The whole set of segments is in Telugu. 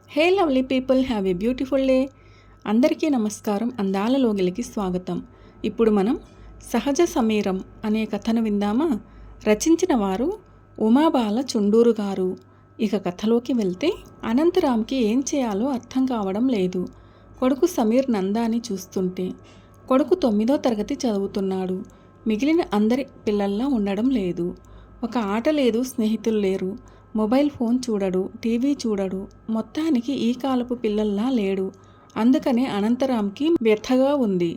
Hey lovely people, have a beautiful day. అందరికీ నమస్కారం. అందాల లోగిలికి స్వాగతం. ఇప్పుడు మనం సహజ సమీరం అనే కథను విందామా? రచించిన వారు ఉమాబాల చుండూరు గారు. ఇక కథలోకి వెళ్తే, అనంతరామ్కి ఏం చేయాలో అర్థం కావడం లేదు. కొడుకు సమీర్ నందాని చూస్తుంటే. కొడుకు 9వ తరగతి చదువుతున్నాడు. మిగిలిన అందరి పిల్లల్లా ఉండడం లేదు. ఒక ఆట లేదు, స్నేహితులు లేరు. మొబైల్ ఫోన్ చూడడు, టీవీ చూడడు. మొత్తానికి ఈ కాలపు పిల్లల్లా లేడు. అందుకనే అనంతరామ్కి వ్యథగా ఉంది.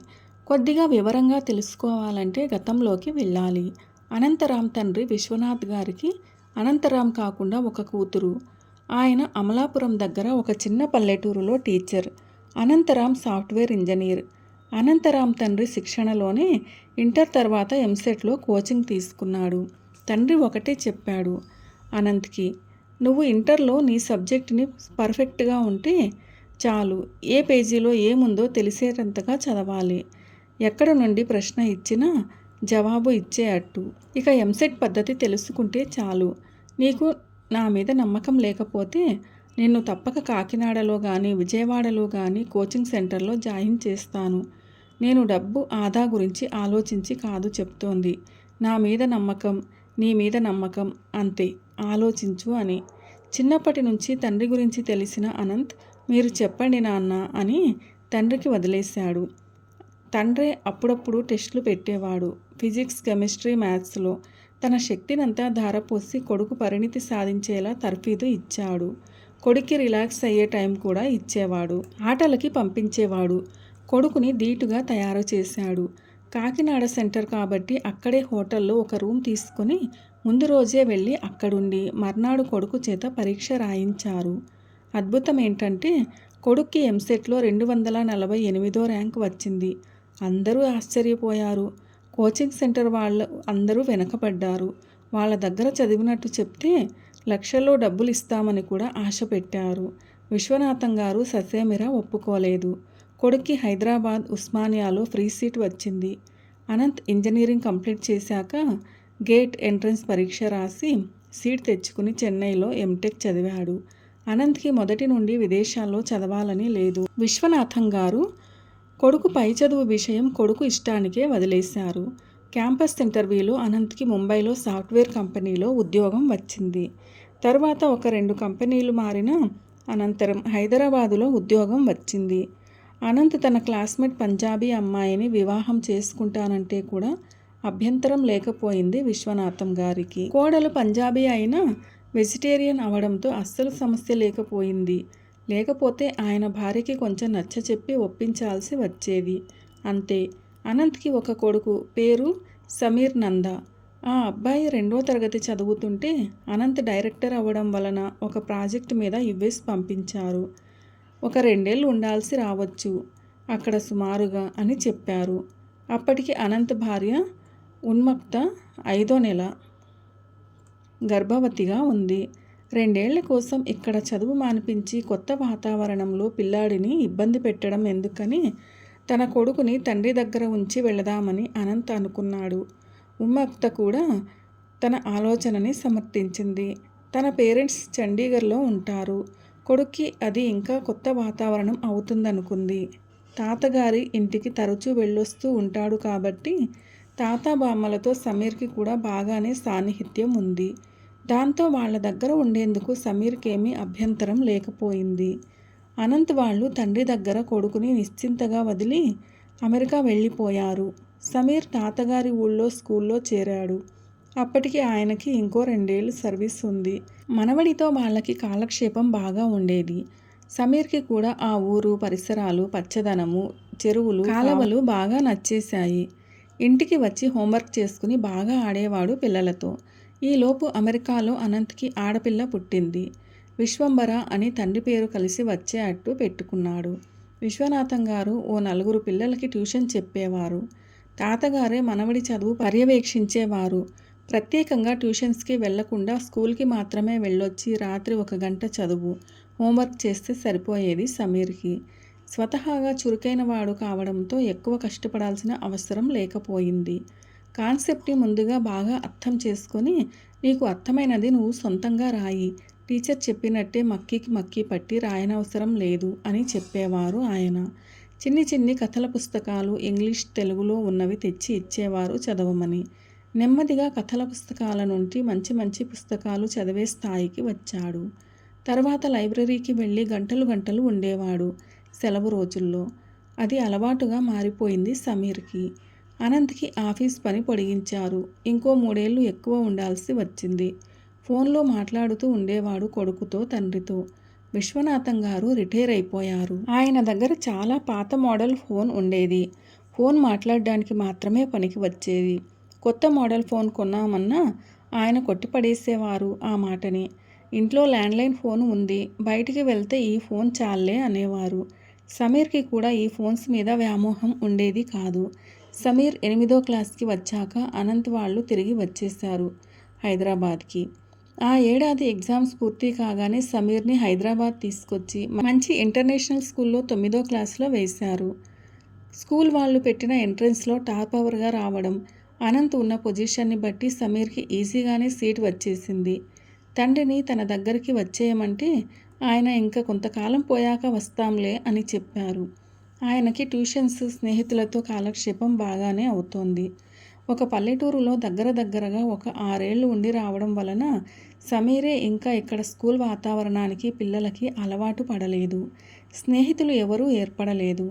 కొద్దిగా వివరంగా తెలుసుకోవాలంటే గతంలోకి వెళ్ళాలి. అనంతరామ్ తండ్రి విశ్వనాథ్ గారికి అనంతరామ్ కాకుండా ఒక కూతురు. ఆయన అమలాపురం దగ్గర ఒక చిన్న పల్లెటూరులో teacher. Anantharam software engineer. Anantharam తండ్రి శిక్షణలోనే ఇంటర్ తర్వాత ఎంసెట్లో కోచింగ్ తీసుకున్నాడు. తండ్రి ఒకటే చెప్పాడు అనంత్కి, నువ్వు ఇంటర్లో నీ సబ్జెక్ట్ని పర్ఫెక్ట్గా ఉంటే చాలు. ఏ పేజీలో ఏముందో తెలిసేటంతగా చదవాలి. ఎక్కడ నుండి ప్రశ్న ఇచ్చినా జవాబు ఇచ్చేయట్టు. ఇక ఎంసెట్ పద్ధతి తెలుసుకుంటే చాలు. నీకు నా మీద నమ్మకం లేకపోతే నిన్ను తప్పక కాకినాడలో కానీ విజయవాడలో కానీ కోచింగ్ సెంటర్లో జాయిన్ చేస్తాను. నేను డబ్బు ఆదా గురించి ఆలోచించి కాదు చెప్తోంది. నా మీద నమ్మకం, నీ మీద నమ్మకం, అంతే. ఆలోచించు అని. చిన్నప్పటి నుంచి తండ్రి గురించి తెలిసిన అనంత్, మీరు చెప్పండి నాన్న అని తండ్రికి వదిలేశాడు. తండ్రే అప్పుడప్పుడు టెస్టులు పెట్టేవాడు. ఫిజిక్స్, కెమిస్ట్రీ, మ్యాథ్స్లో తన శక్తినంతా ధారపోసి కొడుకు పరిణితి సాధించేలా తర్ఫీదు ఇచ్చాడు. కొడుక్కి రిలాక్స్ అయ్యే టైం కూడా ఇచ్చేవాడు. ఆటలకి పంపించేవాడు. కొడుకుని ధీటుగా తయారు చేశాడు. కాకినాడ సెంటర్ కాబట్టి అక్కడే హోటల్లో ఒక రూమ్ తీసుకొని ముందు రోజే వెళ్ళి అక్కడుండి మర్నాడు కొడుకు చేత పరీక్ష రాయించారు. అద్భుతం ఏంటంటే కొడుక్కి ఎంసెట్లో 248వ ర్యాంక్ వచ్చింది. అందరూ ఆశ్చర్యపోయారు. కోచింగ్ సెంటర్ వాళ్ళు అందరూ వెనకబడ్డారు. వాళ్ళ దగ్గర చదివినట్టు చెప్తే లక్షల్లో డబ్బులు ఇస్తామని కూడా ఆశ పెట్టారు. విశ్వనాథం గారు ససేమిరా ఒప్పుకోలేదు. కొడుక్కి హైదరాబాద్ ఉస్మానియాలో ఫ్రీ సీట్ వచ్చింది. అనంత్ ఇంజనీరింగ్ కంప్లీట్ చేశాక గేట్ ఎంట్రన్స్ పరీక్ష రాసి సీట్ తెచ్చుకుని చెన్నైలో ఎంటెక్ చదివాడు. అనంత్కి మొదటి నుండి విదేశాల్లో చదవాలని లేదు. విశ్వనాథం గారు కొడుకు పై చదువు విషయం కొడుకు ఇష్టానికే వదిలేశారు. క్యాంపస్ ఇంటర్వ్యూలో అనంత్కి ముంబైలో సాఫ్ట్వేర్ కంపెనీలో ఉద్యోగం వచ్చింది. తర్వాత ఒక 2 కంపెనీలు మారిన అనంతరం హైదరాబాదులో ఉద్యోగం వచ్చింది. అనంత్ తన క్లాస్మేట్ పంజాబీ అమ్మాయిని వివాహం చేసుకుంటానంటే కూడా అభ్యంతరం లేకపోయింది విశ్వనాథం గారికి. కోడలు పంజాబీ అయినా వెజిటేరియన్ అవడంతో అస్సలు సమస్య లేకపోయింది. లేకపోతే ఆయన భార్యకి కొంచెం నచ్చచెప్పి ఒప్పించాల్సి వచ్చేది. అంతే. అనంత్కి ఒక కొడుకు, పేరు సమీర్ నంద. ఆ అబ్బాయి 2వ తరగతి చదువుతుంటే అనంత్ డైరెక్టర్ అవ్వడం వలన ఒక ప్రాజెక్ట్ మీద యుఎస్ పంపించారు. ఒక 2 ఏళ్ళు ఉండాల్సి రావచ్చు అక్కడ సుమారుగా అని చెప్పారు. అప్పటికి అనంత్ భార్య ఉన్మక్త 5వ నెల గర్భవతిగా ఉంది. 2 ఏళ్ల కోసం ఇక్కడ చదువు మానిపించి కొత్త వాతావరణంలో పిల్లాడిని ఇబ్బంది పెట్టడం ఎందుకని తన కొడుకుని తండ్రి దగ్గర ఉంచి వెళదామని అనంత్ అనుకున్నాడు. ఉన్మక్త కూడా తన ఆలోచనని సమర్థించింది. తన పేరెంట్స్ చండీగఢ్లో ఉంటారు. కొడుక్కి అది ఇంకా కొత్త వాతావరణం అవుతుందనుకుంది. తాతగారి ఇంటికి తరచూ వెళ్ళొస్తూ ఉంటాడు కాబట్టి తాత బామ్మలతో సమీర్కి కూడా బాగానే సాన్నిహిత్యం ఉంది. దాంతో వాళ్ళ దగ్గర ఉండేందుకు సమీర్కేమీ అభ్యంతరం లేకపోయింది. అనంత్ వాళ్ళు తండ్రి దగ్గర కొడుకుని నిశ్చింతగా వదిలి అమెరికా వెళ్ళిపోయారు. సమీర్ తాతగారి ఊళ్ళో స్కూల్లో చేరాడు. అప్పటికి ఆయనకి ఇంకో 2 ఏళ్ళు సర్వీస్ ఉంది. మనవడితో వాళ్ళకి కాలక్షేపం బాగా ఉండేది. సమీర్కి కూడా ఆ ఊరు, పరిసరాలు, పచ్చదనము, చెరువులు, కాలవలు బాగా నచ్చేశాయి. ఇంటికి వచ్చి హోంవర్క్ చేసుకుని బాగా ఆడేవాడు పిల్లలతో. ఈలోపు అమెరికాలో అనంత్కి ఆడపిల్ల పుట్టింది. విశ్వంబర అని తండ్రి పేరు కలిసి వచ్చే అట్టు పెట్టుకున్నాడు. విశ్వనాథం గారు ఓ 4 పిల్లలకి ట్యూషన్ చెప్పేవారు. తాతగారే మనవడి చదువు పర్యవేక్షించేవారు. ప్రత్యేకంగా ట్యూషన్స్కి వెళ్లకుండా స్కూల్కి మాత్రమే వెళ్ళొచ్చి రాత్రి 1 గంట చదువు, హోంవర్క్ చేస్తే సరిపోయేది సమీర్కి. స్వతహాగా చురుకైన వాడు కావడంతో ఎక్కువ కష్టపడాల్సిన అవసరం లేకపోయింది. కాన్సెప్ట్ని ముందుగా బాగా అర్థం చేసుకొని నీకు అర్థమైనది నువ్వు సొంతంగా రాయి, టీచర్ చెప్పినట్టే మక్కికి మక్కి పట్టి రాయనవసరం లేదు అని చెప్పేవారు ఆయన. చిన్ని చిన్ని కథల పుస్తకాలు ఇంగ్లీష్ తెలుగులో ఉన్నవి తెచ్చి ఇచ్చేవారు చదవమని. నెమ్మదిగా కథల పుస్తకాల నుండి మంచి మంచి పుస్తకాలు చదివే స్థాయికి వచ్చాడు. తర్వాత లైబ్రరీకి వెళ్ళి గంటలు గంటలు ఉండేవాడు సెలవు రోజుల్లో. అది అలవాటుగా మారిపోయింది సమీర్కి. అనంత్కి ఆఫీస్ పని పొడిగించారు. ఇంకో 3 ఏళ్ళు ఎక్కువ ఉండాల్సి వచ్చింది. ఫోన్లో మాట్లాడుతూ ఉండేవాడు కొడుకుతో, తండ్రితో. విశ్వనాథం గారు రిటైర్ అయిపోయారు. ఆయన దగ్గర చాలా పాత మోడల్ ఫోన్ ఉండేది. ఫోన్ మాట్లాడడానికి మాత్రమే పనికి వచ్చేది. కొత్త మోడల్ ఫోన్ కొన్నామన్నా ఆయన కొట్టిపడేసేవారు ఆ మాటని. ఇంట్లో ల్యాండ్లైన్ ఫోన్ ఉంది, బయటికి వెళ్తే ఈ ఫోన్ చాలే అనేవారు. సమీర్కి కూడా ఈ ఫోన్స్ మీద వ్యామోహం ఉండేది కాదు. సమీర్ 8వ క్లాస్కి వచ్చాక అనంత్ వాళ్ళు తిరిగి వచ్చేశారు హైదరాబాద్కి. ఆ ఏడాది ఎగ్జామ్స్ పూర్తి కాగానే సమీర్ని హైదరాబాద్ తీసుకొచ్చి మంచి ఇంటర్నేషనల్ స్కూల్లో 9వ క్లాస్లో వేశారు. స్కూల్ వాళ్ళు పెట్టిన ఎంట్రన్స్లో టాప్ అవర్గా రావడం, అనంత్ ఉన్న పొజిషన్ని బట్టి సమీర్కి ఈజీగానే సీట్ వచ్చేసింది. తండ్రిని తన దగ్గరికి వచ్చేయమంటే ఆయన ఇంకా కొంతకాలం పోయాక వస్తాంలే అని చెప్పారు. ఆయనకి ట్యూషన్స్, స్నేహితులతో కాలక్షేపం బాగానే అవుతోంది. ఒక పల్లెటూరులో దగ్గరగా ఒక 6 ఏళ్ళు ఉండి రావడం వలన సమీరే ఇంకా ఇక్కడ స్కూల్ వాతావరణానికి పిల్లలకి అలవాటు పడలేదు. స్నేహితులు ఎవరూ ఏర్పడలేదు.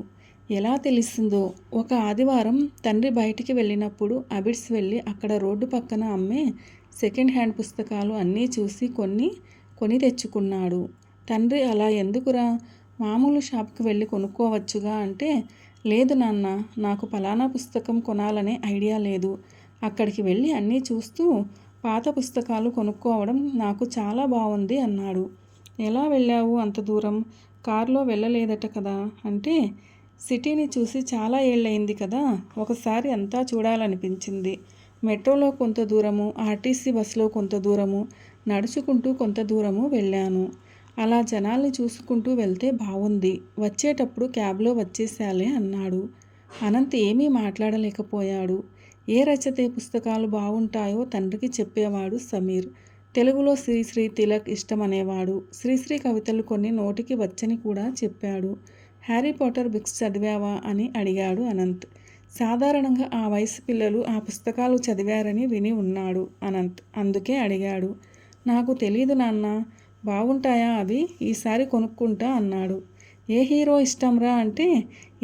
ఎలా తెలిసిందో, ఒక ఆదివారం తండ్రి బయటికి వెళ్ళినప్పుడు అబిడ్స్ వెళ్ళి అక్కడ రోడ్డు పక్కన అమ్మే సెకండ్ హ్యాండ్ పుస్తకాలు అన్నీ చూసి కొని తెచ్చుకున్నాడు. తండ్రి అలా ఎందుకురా, మామూలు షాప్కి వెళ్ళి కొనుక్కోవచ్చుగా అంటే, లేదు నాన్న, నాకు ఫలానా పుస్తకం కొనాలనే ఐడియా లేదు. అక్కడికి వెళ్ళి అన్నీ చూస్తూ పాత పుస్తకాలు కొనుక్కోవడం నాకు చాలా బాగుంది అన్నాడు. ఎలా వెళ్ళావు అంత దూరం? కారులో వెళ్ళలేదట కదా అంటే, సిటీని చూసి చాలా ఏళ్ళయింది కదా, ఒకసారి అంతా చూడాలనిపించింది. మెట్రోలో కొంత దూరము, ఆర్టీసీ బస్సులో కొంత దూరము, నడుచుకుంటూ కొంత దూరము వెళ్ళాను. అలా జనాల్ని చూసుకుంటూ వెళ్తే బాగుంది. వచ్చేటప్పుడు క్యాబ్లో వచ్చేసాలే అన్నాడు. అనంత్ ఏమీ మాట్లాడలేకపోయాడు. ఏ రచయిత పుస్తకాలు బాగుంటాయో తండ్రికి చెప్పేవాడు సమీర్. తెలుగులో శ్రీశ్రీ, తిలక్ ఇష్టమనేవాడు. శ్రీశ్రీ కవితలు కొన్ని నోటికి వచ్చని కూడా చెప్పాడు. హ్యారీ పాటర్ బుక్స్ చదివావా అని అడిగాడు అనంత్. సాధారణంగా ఆ వయసు పిల్లలు ఆ పుస్తకాలు చదివారని విని ఉన్నాడు అనంత్. అందుకే అడిగాడు. నాకు తెలీదు నాన్న, బాగుంటాయా అవి? ఈసారి కొనుక్కుంటా అన్నాడు. ఏ హీరో ఇష్టంరా అంటే,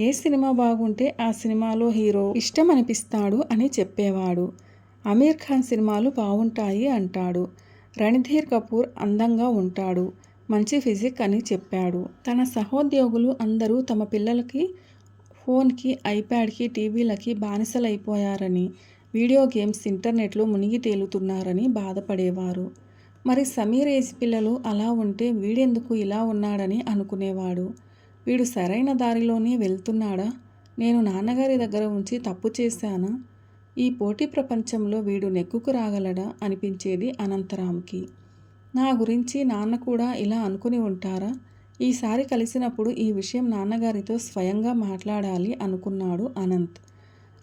ఏ సినిమా బాగుంటే ఆ సినిమాలో హీరో ఇష్టం అనిపిస్తాడు అని చెప్పేవాడు. అమీర్ ఖాన్ సినిమాలు బాగుంటాయి అంటాడు. రణధీర్ కపూర్ అందంగా ఉంటాడు, మంచి ఫిజిక్ అని చెప్పాడు. తన సహోద్యోగులు అందరూ తమ పిల్లలకి ఫోన్కి, ఐప్యాడ్కి, టీవీలకి బానిసలైపోయారని, వీడియో గేమ్స్, ఇంటర్నెట్లో మునిగి తేలుతున్నారని బాధపడేవారు. మరి సమీర్ ఏజ్ పిల్లలు అలా ఉంటే వీడెందుకు ఇలా ఉన్నాడని అనుకునేవాడు. వీడు సరైన దారిలోనే వెళ్తున్నాడా? నేను నాన్నగారి దగ్గర ఉంచి తప్పు చేశానా? ఈ పోటీ ప్రపంచంలో వీడు నెగ్గుకు రాగలడా అనిపించేది అనంతరామ్కి. నా గురించి నాన్న కూడా ఇలా అనుకుని ఉంటారా? ఈసారి కలిసినప్పుడు ఈ విషయం నాన్నగారితో స్వయంగా మాట్లాడాలి అనుకున్నాడు అనంత్.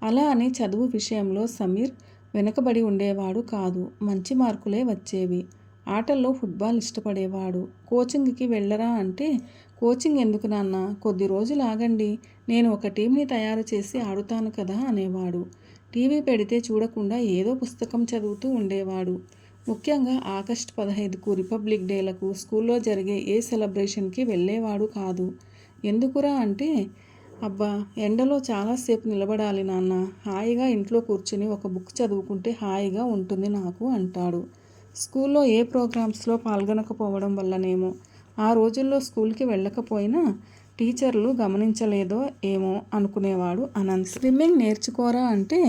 అలా అని చదువు విషయంలో సమీర్ వెనుకబడి ఉండేవాడు కాదు. మంచి మార్కులే వచ్చేవి. ఆటల్లో ఫుట్బాల్ ఇష్టపడేవాడు. కోచింగ్కి వెళ్ళరా అంటే, కోచింగ్ ఎందుకు నాన్న, కొద్ది రోజులు ఆగండి, నేను ఒక టీంని తయారు చేసి ఆడుతాను కదా అనేవాడు. టీవీ పెడితే చూడకుండా ఏదో పుస్తకం చదువుతూ ఉండేవాడు. ముఖ్యంగా ఆగస్టు 15కు, రిపబ్లిక్ డేలకు, స్కూల్లో జరిగే ఏ సెలబ్రేషన్కి వెళ్ళేవాడు కాదు. ఎందుకురా అంటే, అబ్బా ఎండలో చాలాసేపు నిలబడాలి నాన్న, హాయిగా ఇంట్లో కూర్చుని ఒక బుక్ చదువుకుంటే హాయిగా ఉంటుంది నాకు అంటాడు. స్కూల్లో ఏ ప్రోగ్రామ్స్లో పాల్గొనకపోవడం వల్లనేమో ఆ రోజుల్లో స్కూల్కి వెళ్ళకపోయినా టీచర్లు గమనించలేదో ఏమో అనుకునేవాడు అనంత్. స్విమ్మింగ్ నేర్చుకోరా అంటే,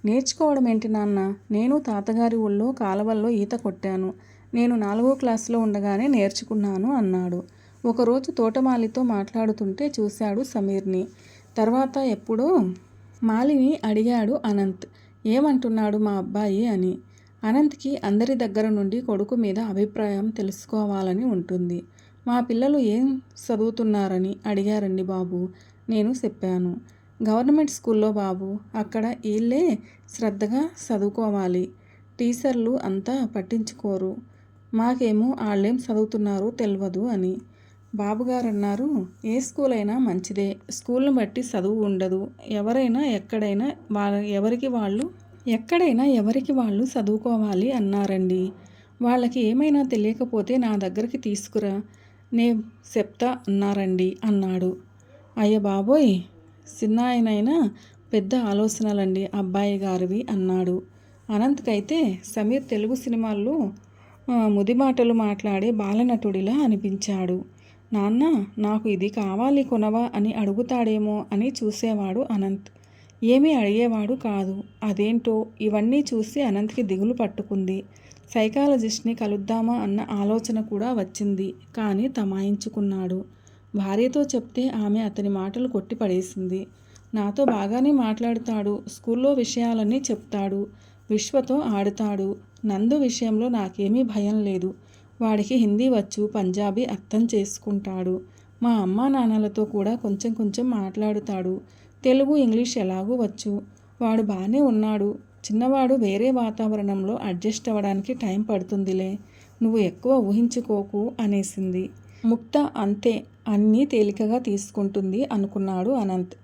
నేర్చుకోవడం ఏంటి నాన్న, నేను తాతగారి ఊళ్ళో కాలవల్లో ఈత కొట్టాను. నేను 4వ క్లాసులో ఉండగానే నేర్చుకున్నాను అన్నాడు. ఒకరోజు తోటమాలితో మాట్లాడుతుంటే చూశాడు సమీర్ని. తర్వాత ఎప్పుడో మాలిని అడిగాడు అనంత్, ఏమంటున్నాడు మా అబ్బాయి అని. అనంత్కి అందరి దగ్గర నుండి కొడుకు మీద అభిప్రాయం తెలుసుకోవాలని ఉంటుంది. మా పిల్లలు ఏం చదువుతున్నారని అడిగారండి బాబు. నేను చెప్పాను, గవర్నమెంట్ స్కూల్లో బాబు, అక్కడ వీళ్ళే శ్రద్ధగా చదువుకోవాలి, టీచర్లు అంతా పట్టించుకోరు, మాకేమో వాళ్ళేం చదువుతున్నారో తెలియదు అని. బాబుగారు అన్నారు, ఏ స్కూల్ అయినా మంచిదే, స్కూల్ని బట్టి చదువు ఉండదు. ఎవరైనా ఎక్కడైనా ఎవరికి వాళ్ళు చదువుకోవాలి అన్నారండి. వాళ్ళకి ఏమైనా తెలియకపోతే నా దగ్గరికి తీసుకురా, నే చెప్తా అన్నారండి అన్నాడు. అయ్య బాబోయ్, చిన్నాయనైనా పెద్ద ఆలోచనలండి అబ్బాయి గారివి అన్నాడు. అనంత్కైతే సమీర్ తెలుగు సినిమాల్లో ముదిమాటలు మాట్లాడే బాలనటుడిలా అనిపించాడు. నాన్న, నాకు ఇది కావాలి కొనవా అని అడుగుతాడేమో అని చూసేవాడు అనంత్. ఏమీ అడిగేవాడు కాదు. అదేంటో ఇవన్నీ చూసి అనంత్కి దిగులు పట్టుకుంది. సైకాలజిస్ట్ని కలుద్దామా అన్న ఆలోచన కూడా వచ్చింది. కానీ తమాయించుకున్నాడు. భార్యతో చెప్తే ఆమె అతని మాటలు కొట్టిపడేసింది. నాతో బాగానే మాట్లాడుతాడు, స్కూల్లో విషయాలన్నీ చెప్తాడు, విశ్వతో ఆడుతాడు. నందు విషయంలో నాకేమీ భయం లేదు. వాడికి హిందీ వచ్చు, పంజాబీ అర్థం చేసుకుంటాడు. మా అమ్మా నాన్నలతో కూడా కొంచెం కొంచెం మాట్లాడుతాడు. తెలుగు ఇంగ్లీష్ ఎలాగూ వచ్చు. వాడు బాగానే ఉన్నాడు. చిన్నవాడు వేరే వాతావరణంలో అడ్జస్ట్ అవ్వడానికి టైం పడుతుందిలే, నువ్వు ఎక్కువ ఊహించుకోకు అనేసింది. ముక్త అంతే, అన్నీ తేలికగా తీసుకుంటుంది అనుకున్నాడు అనంత్.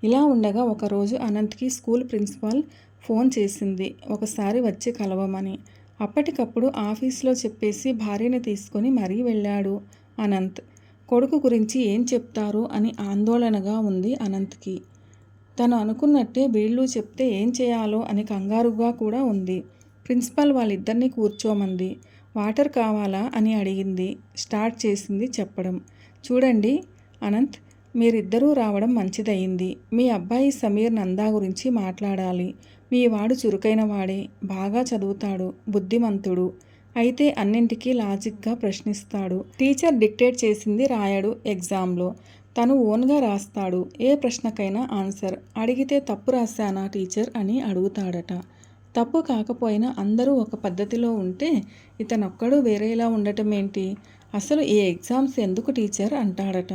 ఇలా ఉండగా ఒకరోజు అనంత్కి స్కూల్ ప్రిన్సిపాల్ ఫోన్ చేసింది, ఒకసారి వచ్చి కలవమని. అప్పటికప్పుడు ఆఫీస్లో చెప్పేసి భార్యని తీసుకొని మరీ వెళ్ళాడు అనంత్. కొడుకు గురించి ఏం చెప్తారో అని ఆందోళనగా ఉంది అనంత్కి. తను అనుకున్నట్టే వీళ్ళు చెప్తే ఏం చేయాలో అని కంగారుగా కూడా ఉంది. ప్రిన్సిపాల్ వాళ్ళిద్దరినీ కూర్చోమంది. వాటర్ కావాలా అని అడిగింది. స్టార్ట్ చేసింది చెప్పడం. చూడండి అనంత్, మీరిద్దరూ రావడం మంచిదయింది. మీ అబ్బాయి సమీర్ నందా గురించి మాట్లాడాలి. మీ వాడు చురుకైన వాడే, బాగా చదువుతాడు, బుద్ధిమంతుడు. అయితే అన్నింటికీ లాజిక్గా ప్రశ్నిస్తాడు. టీచర్ డిక్టేట్ చేసింది రాయడు ఎగ్జామ్లో. తను ఓన్గా రాస్తాడు. ఏ ప్రశ్నకైనా ఆన్సర్. అడిగితే తప్పు రాశానా టీచర్ అని అడుగుతాడట. తప్పు కాకపోయినా అందరూ ఒక పద్ధతిలో ఉంటే ఇతనొక్కడు వేరేలా ఉండటం ఏంటి? అసలు ఈ ఎగ్జామ్స్ ఎందుకు టీచర్ అంటాడట.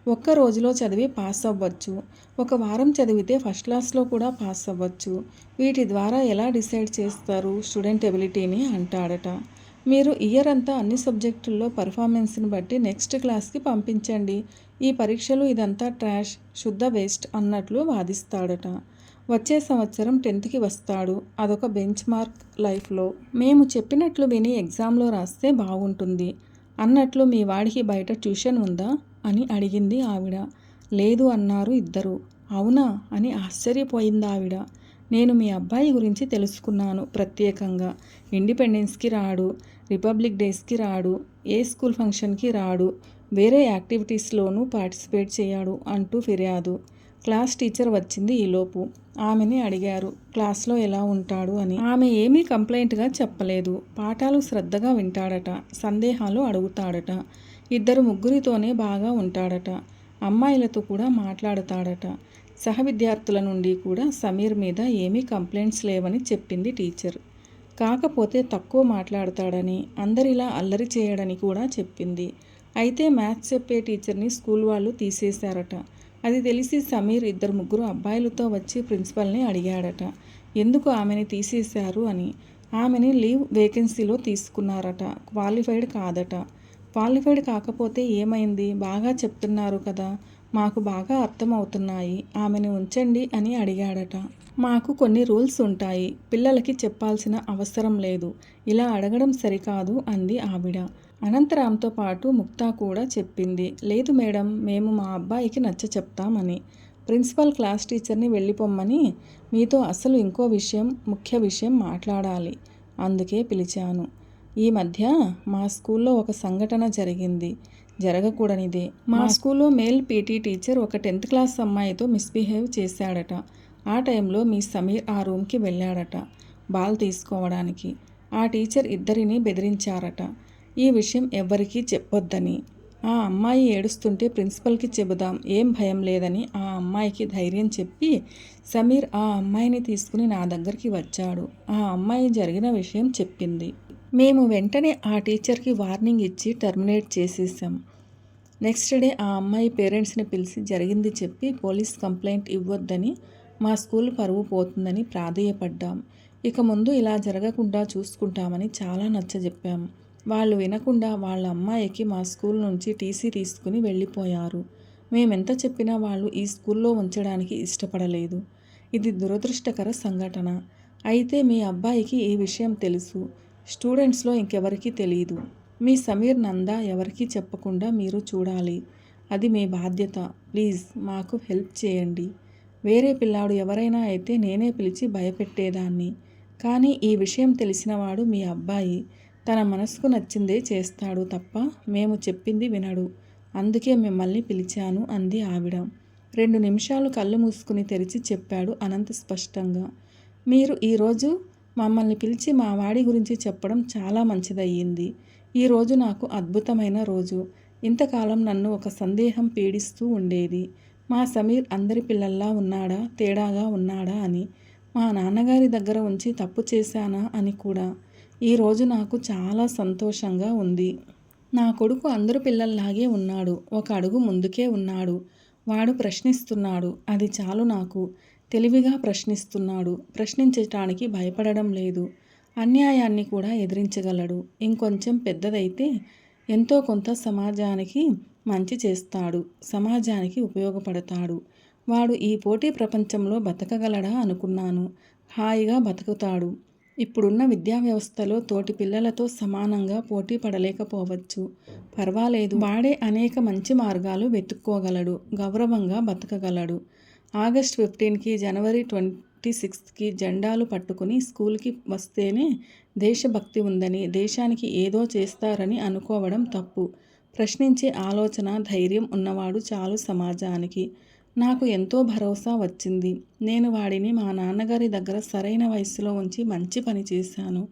ఒక్క రోజులో చదివి పాస్ అవ్వచ్చు, ఒక వారం చదివితే ఫస్ట్ క్లాస్లో కూడా పాస్ అవ్వచ్చు. వీటి ద్వారా ఎలా డిసైడ్ చేస్తారు స్టూడెంట్ ఎబిలిటీని అంటాడట. మీరు ఇయర్ అంతా అన్ని సబ్జెక్టుల్లో పర్ఫార్మెన్స్ని బట్టి నెక్స్ట్ క్లాస్కి పంపించండి. ఈ పరీక్షలు ఇదంతా ట్రాష్, శుద్ధ వేస్ట్ అన్నట్లు వాదిస్తాడట. వచ్చే సంవత్సరం 10th వస్తాడు. అదొక బెంచ్ మార్క్ లైఫ్లో. మేము చెప్పినట్లు విని ఎగ్జామ్లో రాస్తే బాగుంటుంది. అన్నట్లు మీ వాడికి బయట ట్యూషన్ ఉందా అని అడిగింది ఆవిడ. లేదు అన్నారు ఇద్దరు. అవునా అని ఆశ్చర్యపోయింది ఆవిడ. నేను మీ అబ్బాయి గురించి తెలుసుకున్నాను ప్రత్యేకంగా. ఇండిపెండెన్స్కి రాడు, రిపబ్లిక్ డేస్కి రాడు, ఏ స్కూల్ ఫంక్షన్కి రాడు, వేరే యాక్టివిటీస్లోనూ పార్టిసిపేట్ చేయడు అంటూ ఫిర్యాదు. క్లాస్ టీచర్ వచ్చింది ఈలోపు. ఆమెని అడిగారు క్లాస్లో ఎలా ఉంటాడు అని. ఆమె ఏమీ కంప్లైంట్గా చెప్పలేదు. పాఠాలు శ్రద్ధగా వింటాడట, సందేహాలు అడుగుతాడట, ఇద్దరు ముగ్గురితోనే బాగా ఉంటాడట, అమ్మాయిలతో కూడా మాట్లాడతాడట. సహ విద్యార్థుల నుండి కూడా సమీర్ మీద ఏమీ కంప్లైంట్స్ లేవని చెప్పింది టీచర్. కాకపోతే తక్కువ మాట్లాడతాడని, అందరిలా అల్లరి చేయడని కూడా చెప్పింది. అయితే మ్యాథ్స్ చెప్పే టీచర్ని స్కూల్ వాళ్ళు తీసేశారట. అది తెలిసి సమీర్ ఇద్దరు ముగ్గురు అబ్బాయిలతో వచ్చి ప్రిన్సిపల్ని అడిగాడట ఎందుకు ఆమెని తీసేశారు అని. ఆమెని లీవ్ వేకెన్సీలో తీసుకున్నారట. క్వాలిఫైడ్ కాదట. క్వాలిఫైడ్ కాకపోతే ఏమైంది, బాగా చెప్తున్నారు కదా, మాకు బాగా అర్థమవుతున్నాయి, ఆమెని ఉంచండి అని అడిగాడట. మాకు కొన్ని రూల్స్ ఉంటాయి, పిల్లలకి చెప్పాల్సిన అవసరం లేదు, ఇలా అడగడం సరికాదు అంది ఆవిడ. అనంతరాంతో పాటు ముక్తా కూడా చెప్పింది. లేదు మేడం, మేము మా అబ్బాయికి నచ్చ చెప్తామని. ప్రిన్సిపల్ క్లాస్ టీచర్ని వెళ్ళిపోమ్మని, మీతో అసలు ఇంకో విషయం, ముఖ్య విషయం మాట్లాడాలి, అందుకే పిలిచాను. ఈ మధ్య మా స్కూల్లో ఒక సంఘటన జరిగింది, జరగకూడనిదే. మా స్కూల్లో మేల్ పీటీ టీచర్ ఒక 10th క్లాస్ అమ్మాయితో మిస్బిహేవ్ చేశాడట. ఆ టైంలో మీ సమీర్ ఆ రూమ్కి వెళ్ళాడట బాల్ తీసుకోవడానికి. ఆ టీచర్ ఇద్దరిని బెదిరించారట ఈ విషయం ఎవ్వరికీ చెప్పొద్దని. ఆ అమ్మాయి ఏడుస్తుంటే ప్రిన్సిపల్కి చెబుదాం, ఏం భయం లేదని ఆ అమ్మాయికి ధైర్యం చెప్పి సమీర్ ఆ అమ్మాయిని తీసుకుని నా దగ్గరికి వచ్చాడు. ఆ అమ్మాయి జరిగిన విషయం చెప్పింది. మేము వెంటనే ఆ టీచర్కి వార్నింగ్ ఇచ్చి టర్మినేట్ చేసేసాం. నెక్స్ట్ డే ఆ అమ్మాయి పేరెంట్స్ని పిలిచి జరిగింది చెప్పి పోలీస్ కంప్లైంట్ ఇవ్వొద్దని, మా స్కూల్ పరువు పోతుందని ప్రాధేయపడ్డాం. ఇక ముందు ఇలా జరగకుండా చూసుకుంటామని చాలా నచ్చజెప్పాం. వాళ్ళు వినకుండా వాళ్ళ అమ్మాయికి మా స్కూల్ నుంచి టీసీ తీసుకుని వెళ్ళిపోయారు. మేమెంత చెప్పినా వాళ్ళు ఈ స్కూల్లో ఉంచడానికి ఇష్టపడలేదు. ఇది దురదృష్టకర సంఘటన. అయితే మీ అబ్బాయికి ఈ విషయం తెలుసు. స్టూడెంట్స్లో ఇంకెవరికీ తెలీదు. మీ సమీర్ నందా ఎవరికీ చెప్పకుండా మీరు చూడాలి. అది మీ బాధ్యత. ప్లీజ్ మాకు హెల్ప్ చేయండి. వేరే పిల్లాడు ఎవరైనా అయితే నేనే పిలిచి భయపెట్టేదాన్ని. కానీ ఈ విషయం తెలిసినవాడు మీ అబ్బాయి. తన మనసుకు నచ్చిందే చేస్తాడు తప్ప మేము చెప్పింది వినడు. అందుకే మిమ్మల్ని పిలిచాను అంది ఆవిడ. 2 నిమిషాలు కళ్ళు మూసుకుని తెరిచి చెప్పాడు అనంత్ స్పష్టంగా. మీరు ఈరోజు మమ్మల్ని పిలిచి మా వాడి గురించి చెప్పడం చాలా మంచిదయ్యింది. ఈరోజు నాకు అద్భుతమైన రోజు. ఇంతకాలం నన్ను ఒక సందేహం పీడిస్తూ ఉండేది. మా సమీర్ అందరి పిల్లల్లా ఉన్నాడా, తేడాగా ఉన్నాడా అని. మా నాన్నగారి దగ్గర ఉంచి తప్పు చేశానా అని కూడా. ఈరోజు నాకు చాలా సంతోషంగా ఉంది. నా కొడుకు అందరు పిల్లల్లాగే ఉన్నాడు. ఒక అడుగు ముందుకే ఉన్నాడు. వాడు ప్రశ్నిస్తున్నాడు. అది చాలు నాకు. తెలివిగా ప్రశ్నిస్తున్నాడు. ప్రశ్నించటానికి భయపడడం లేదు. అన్యాయాన్ని కూడా ఎదిరించగలడు. ఇంకొంచెం పెద్దదైతే ఎంతో కొంత సమాజానికి మంచి చేస్తాడు. సమాజానికి ఉపయోగపడతాడు. వాడు ఈ పోటీ ప్రపంచంలో బతకగలడా అనుకున్నాను. హాయిగా బతుకుతాడు. ఇప్పుడున్న విద్యా వ్యవస్థలో తోటి పిల్లలతో సమానంగా పోటీ పడలేకపోవచ్చు. పర్వాలేదు. వాడే అనేక మంచి మార్గాలు వెతుక్కోగలడు. గౌరవంగా బతకగలడు. ఆగస్ట్ 15కి, జనవరి 26కి జెండాలు పట్టుకుని స్కూల్కి వస్తేనే దేశభక్తి ఉందని, దేశానికి ఏదో చేస్తారని అనుకోవడం తప్పు. ప్రశ్నించే ఆలోచన, ధైర్యం ఉన్నవాడు చాలు సమాజానికి. నాకు ఎంతో భరోసా వచ్చింది. నేను వాడిని మా నాన్నగారి దగ్గర సరైన వయసులో ఉంచి మంచి పని చేశాను.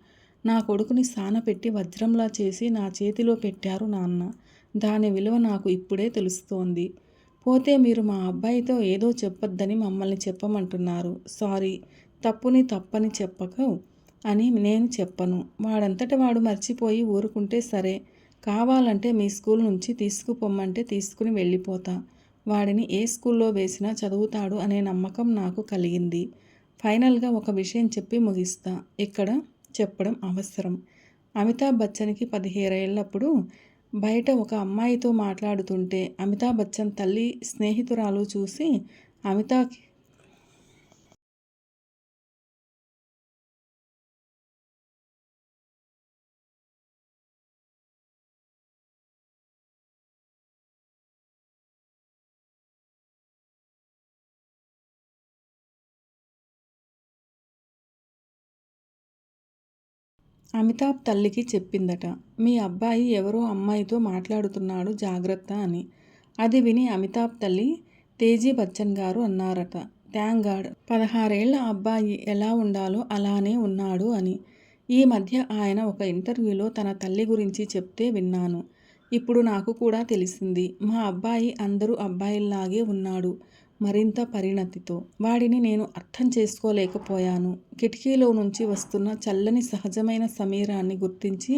నా కొడుకుని సానపెట్టి వజ్రంలా చేసి నా చేతిలో పెట్టారు నాన్న. దాని విలువ నాకు ఇప్పుడే తెలుస్తోంది. పోతే మీరు మా అబ్బాయితో ఏదో చెప్పొద్దని మమ్మల్ని చెప్పమంటున్నారు. సారీ. తప్పుని తప్పని చెప్పకు అని నేను చెప్పను. వాడంతట వాడు మర్చిపోయి ఊరుకుంటే సరే. కావాలంటే మీ స్కూల్ నుంచి తీసుకుపోమ్మంటే తీసుకుని వెళ్ళిపోతా. వాడిని ఏ స్కూల్లో వేసినా చదువుతాడు అనే నమ్మకం నాకు కలిగింది. ఫైనల్గా ఒక విషయం చెప్పి ముగిస్తా. ఇక్కడ చెప్పడం అవసరం. అమితాబ్ బచ్చన్కి 17 ఏళ్ళప్పుడు బయట ఒక అమ్మాయితో మాట్లాడుతుంటే అమితాబ్ బచ్చన్ తల్లి స్నేహితురాలు చూసి అమితాబ్ తల్లికి చెప్పిందట, మీ అబ్బాయి ఎవరో అమ్మాయితో మాట్లాడుతున్నాడు జాగ్రత్త అని. అది విని అమితాబ్ తల్లి తేజీ బచ్చన్ గారు అన్నారట, థ్యాంక్ గాడ్ 16 ఏళ్ల అబ్బాయి ఎలా ఉండాలో అలానే ఉన్నాడు అని. ఈ మధ్య ఆయన ఒక ఇంటర్వ్యూలో తన తల్లి గురించి చెప్తే విన్నాను. ఇప్పుడు నాకు కూడా తెలిసింది. మా అబ్బాయి అందరూ అబ్బాయిల్లాగే ఉన్నాడు, మరింత పరిణతితో. వాడిని నేను అర్థం చేసుకోలేకపోయాను. కిటికీలో నుంచి వస్తున్న చల్లని సహజమైన సమీరాన్ని గుర్తించి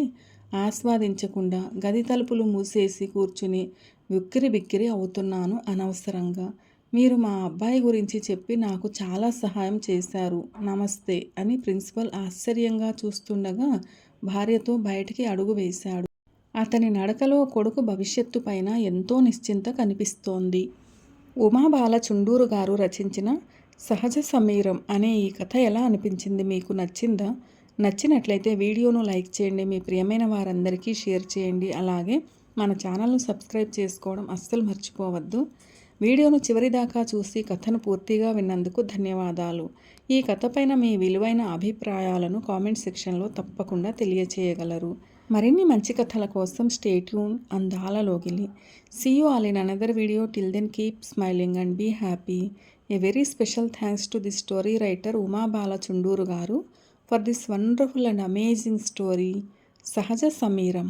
ఆస్వాదించకుండా గది తలుపులు మూసేసి కూర్చుని ఉక్కిరి బిక్కిరి అవుతున్నాను అనవసరంగా. మీరు మా అబ్బాయి గురించి చెప్పి నాకు చాలా సహాయం చేశారు. నమస్తే అని ప్రిన్సిపల్ ఆశ్చర్యంగా చూస్తుండగా భార్యతో బయటికి అడుగు వేశాడు. అతని నడకలో కొడుకు భవిష్యత్తు పైన ఎంతో నిశ్చింత కనిపిస్తోంది. ఉమాబాల చుండూరు గారు రచించిన సహజ సమీరం అనే ఈ కథ ఎలా అనిపించింది? మీకు నచ్చిందా? నచ్చినట్లయితే వీడియోను లైక్ చేయండి. మీ ప్రియమైన వారందరికీ షేర్ చేయండి. అలాగే మన ఛానల్ను సబ్స్క్రైబ్ చేసుకోవడం అస్సలు మర్చిపోవద్దు. వీడియోను చివరిదాకా చూసి కథను పూర్తిగా విన్నందుకు ధన్యవాదాలు. ఈ కథపైన మీ విలువైన అభిప్రాయాలను కామెంట్ సెక్షన్లో తప్పకుండా తెలియచేయగలరు. మరిన్ని మంచి కథల కోసం స్టే ట్యూన్ అందాల లోగిలి. See you all in another video. Till then keep smiling and be happy. A very special thanks to the story writer Umabala Chunduru గారు for this wonderful and amazing story Sahaja Sameeram.